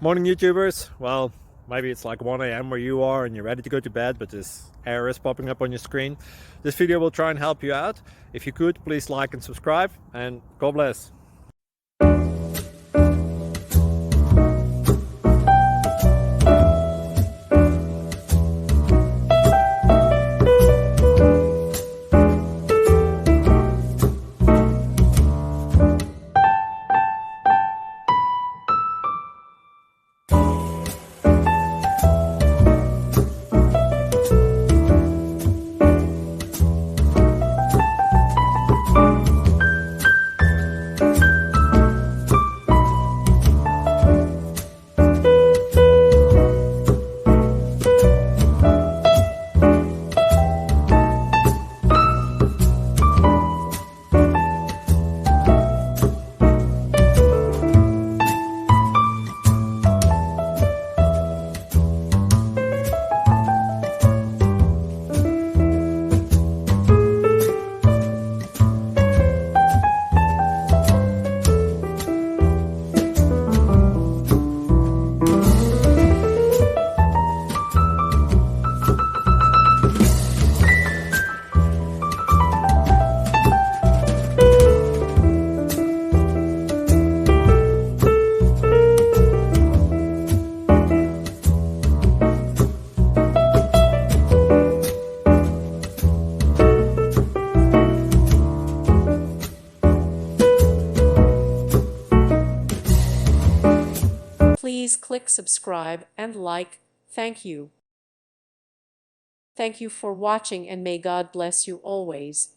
Morning, YouTubers. Well, maybe it's like 1 a.m. where you are and you're ready to go to bed, but this error is popping up on your screen. This video will try and help you out. If you could, please like and subscribe, and God bless. Please click subscribe and like. Thank you. Thank you for watching, and may God bless you always.